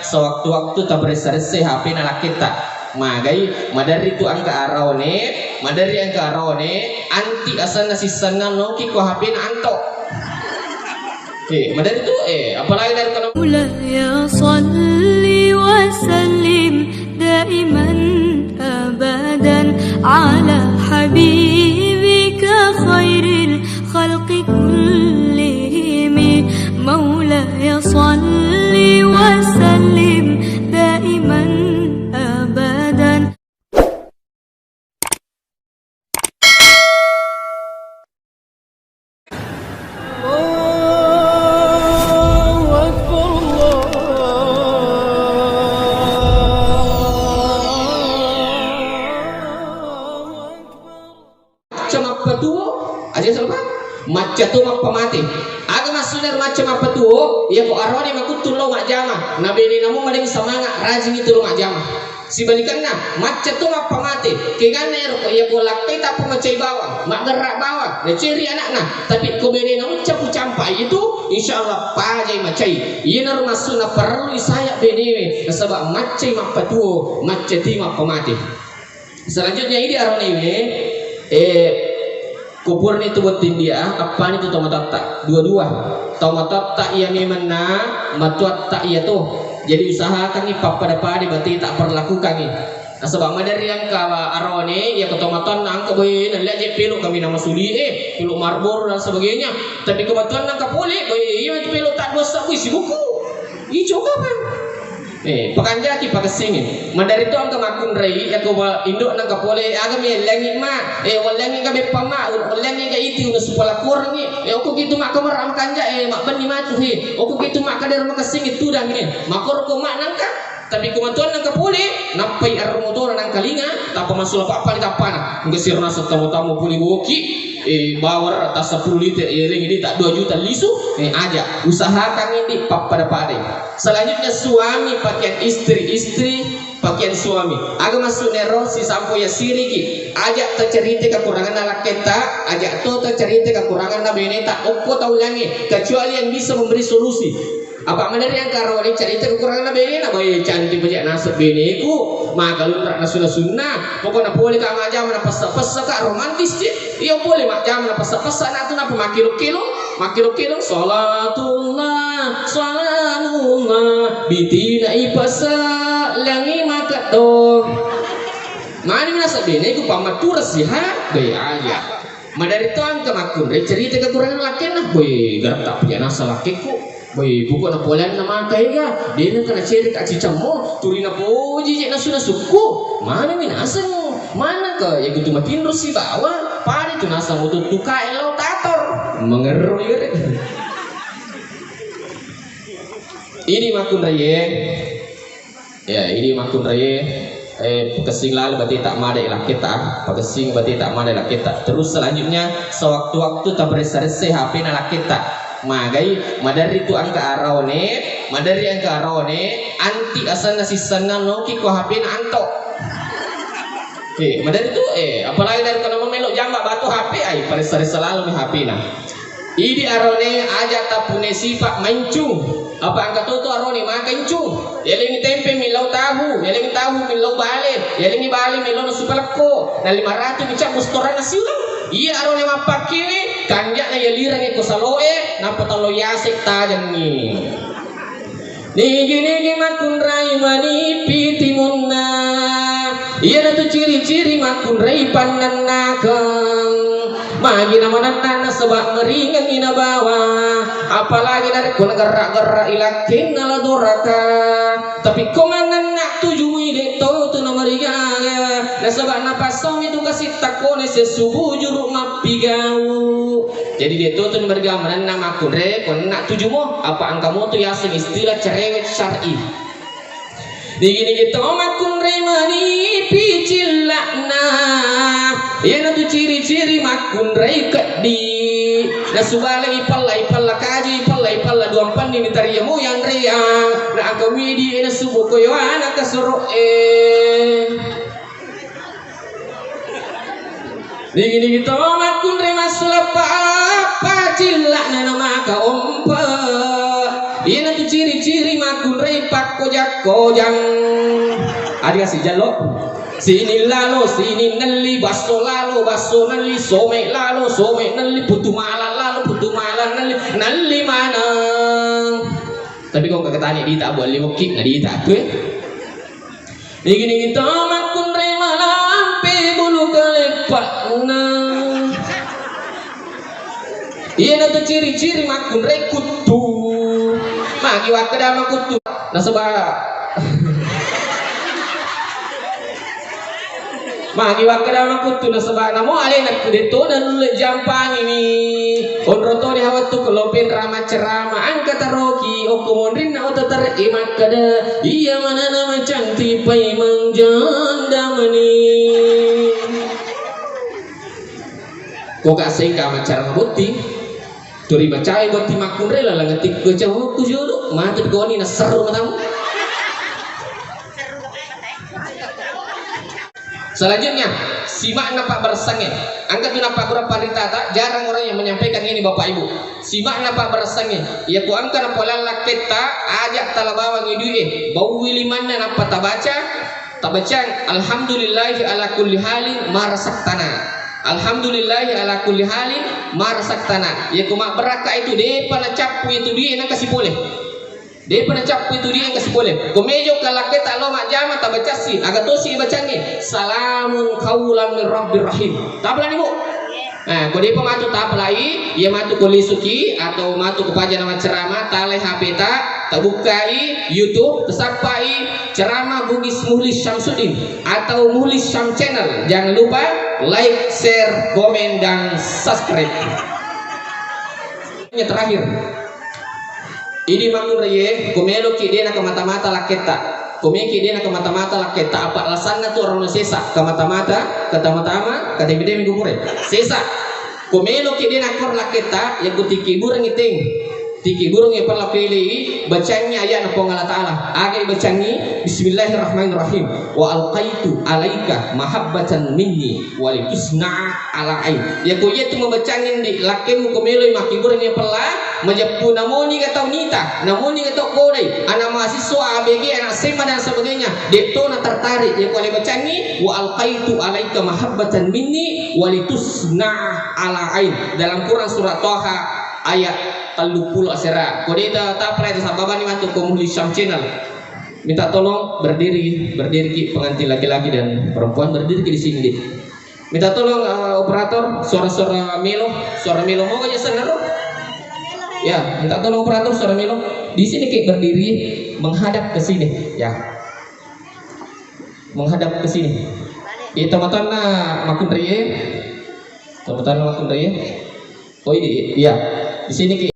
sewaktu-waktu tak beresah-resah HP nalak kita magai madari tu angka arone madari angka arone anti asal nasi sana noki ko HP na anto madari tu apalagi dari kalau ya salli wa sallim daiman abadan ala habibika khairil khalqi kullihim مولاي صل وسلم دائما أبدا macam apa tuh aja selama macam tu mak pemati agama suner macam apa tuh ya ko arone maku tulong mak jama nabi ni namu madeng semangat rajin itu mak jama sibalikanna macam tu mak pemati kegana ya ko lakai tak pemacai bawang mak gerak bawang ne ciri anak nah tapi ko bene namu capu campai itu insyaallah pajai macai iya nar masuna perlu saya bene sebab macai mak patuo macam ti mak pemati selanjutnya ini arone ini kupur itu buat dia apa itu tomat tak dua-dua tomat tak ia memang matuat tak ia tuh jadi usahakan nih pada berarti tak perlakukan nih nah, sebab dari yang ke arone ya ke tomatan nang ke boy dan lihat je peluk kami nama suli peluk marbor dan sebagainya tapi kebetulan nang ke boleh boy iya peluk tak dosa wis buku ijo kapan pakanja ki pakasingin madari to ang kamakun rai ya ko indok nang kapole aga me langi ma walangi ka be pama walangi ka iti una supala kurang ko gitu mak kamar am kanja mak bani ma tu ko gitu mak kader makasingit tudang ni makor ko mak nang ka tapi kumatuan nang kapole napai ar motor nang kalinga tapa masul apa kapana ngesir nasa tamu-tamu puli boki bawar atas 10 liter ini tak 2 juta lisu aja usahakan ini pada selanjutnya suami pakaian istri pakaian suami agama sunero si sampo ya siriki ajak tercerita kekurangan anak kita ajak to tercerita kekurangan nabi ini tak okko taulangi kecuali yang bisa memberi solusi apa benar yang karo ini cerita kekurangan nabi ini nabi cantik bejak nasib beneku maka lu tak nasuna sunnah pokoknya boleh kak ngajam mana pesa kak romantis sih iya boleh mak jam mana pesa nak tu napa makilo kilo salatullah bitina ipasa langi maka to mani nasib beneku pamatur sihat gaya aja madari tuan kemakun cerita kekurangan laki nah boy garap tak punya nasa lakiku boy buku na polan na makai ga dia na kana ceri ka cicamo turi na poji je na sudah suku mana minasang mana ka ya gitu makin rusi bawa pare tu nasa mutu tuka elo tator mengeru ya ini makun raye ya ini makun raye kesing lalu berarti tak madai lah kita kesing berarti tak madai lah kita terus selanjutnya sewaktu-waktu tak beresah-resah HP nalak kita magai madari tu angka arone anti asal nasi sana noki ko HP na anto madari tu apalagi dari kalau melok jambak batu HP pada selalu nih HP na ini arone aja tapune sifat mencung apa angka tu arone makancung yaling tempe milau tahu yaling tahu milau bale yaling bale milau supalako na 500 bicak mustoran nasi ulang iya arone mapakini kanjak na yalirang ko saloe napatalo yasik tajang ni nigi makun rai mani pitimunna iya na tu ciri-ciri makun rai pananakang magi namanan na sebab ngeringan ina bawa apalagi dari ko nagarak-garak ilakin na ladoraka tapi komanan nak tuju ide to tu na mariga na sebab napasom itu kasih takone sesubuh juruk mapigau jadi dia tu bergambaran nama kure kon nak tuju mo apa angkamu tu yasin istilah cerewet syar'i digini gitu makun remani picilakna ya na tu ciri-ciri makun rei kedi na subale ipalla kaji ipalla duampan ni tariyamu yang riang na angkami di na subuh koyo anak kasuro digini gitu makun rei masulapa apa cilak na maka ompa ini Iya nanti ciri-ciri makun repak kojak-kojang. Ada kasih jalo. Sini lalo, sini neli, baso lalo, baso neli, some lalo, some neli, putu malan lalo, putu malan neli mana? Tapi kau kagak tanya dia tak boleh mukik nggak dia tak tuh. Ini kita makun rema lampe bulu kelepak na. Iya nanti ciri-ciri makun rekutu. Magi wakada makutu. Nah sebab. Magi wakada makutu na sabana mo alena kudeto na nulit jampang ini onroto ni hawat tu kelopin ramah cerama angkat taroki okumondrin na otatar imak kada iya mana nama cantik pai mangjanda mani ko kasih ka macara buti turi macai buti makun rela langetik ko jauh ku julu matut goni na seru matamu. Selanjutnya, simak napak bersangnya. Angkat tu napak berapa ritata, jarang orang yang menyampaikan ini Bapak Ibu. Simak napak bersangnya. Ya ku angkat napa lalak peta, ajak talabawa ngidui. Bau wili mana napa tabaca? Tabacang alhamdulillahi ala kulli halin marasaktana. Alhamdulillahi ala kulli halin marasaktana. Ya ku mak beraka itu de pala capu itu dia nak kasih boleh. Dia pernah cap itu dia yang kasih boleh. Komejo kalau kita lo mak jama tak baca sih, agak tu sih bacanya. Salamun kaulam min rabbir rahim. Tak pelani bu. Nah, kau dia pematu tak pelai, ia matu kuli suki atau matu kepaja nama ceramah, tale HP tak bukai YouTube, tersapai ceramah Bugis Muhlis Syamsuddin atau Muhlis Syam Channel. Jangan lupa like, share, komen dan subscribe. Yang terakhir. Ini mangun reye, komelo ki dia nak mata-mata laketa, komeki dia nak mata-mata laketa. Apa alasannya tu orang sesa ke mata-mata, kata mata-ama, kata beda minggu mure. Sesa, komelo ki dia nak kor laketa, yang kutiki burung iting, tiki burung yang perlu pilih, bacanya ayat napa Allah Taala. Agai bacangi, Bismillahirrahmanirrahim. Wa alqaitu alaika mahabbatan minni walitusna ala ain. Ya ko yetu membacangin di lakem komelo maki burung yang perlu. Menjepu namoni kata unita, namoni kata kore, anak mahasiswa ABG, anak SMA dan sebagainya. Deto na tertarik yang boleh bacangi wa alqaitu alaika mahabbatan minni walitusna ala ain. Dalam Quran surat Thaha ayat 30 asera. Kode ita tapra itu sababan ni mantu Muhlis Syam Channel. Minta tolong berdiri ki pengantin laki-laki dan perempuan berdiri di sini. Minta tolong operator suara Milo mau aja senaruh. Ya, minta tolong operator suara Milo. Di sini kayak berdiri menghadap ke sini, ya. Menghadap ke sini. Itu teman-teman makun reye. Teman-teman makun reye. Oh ini, ya. Di sini kayak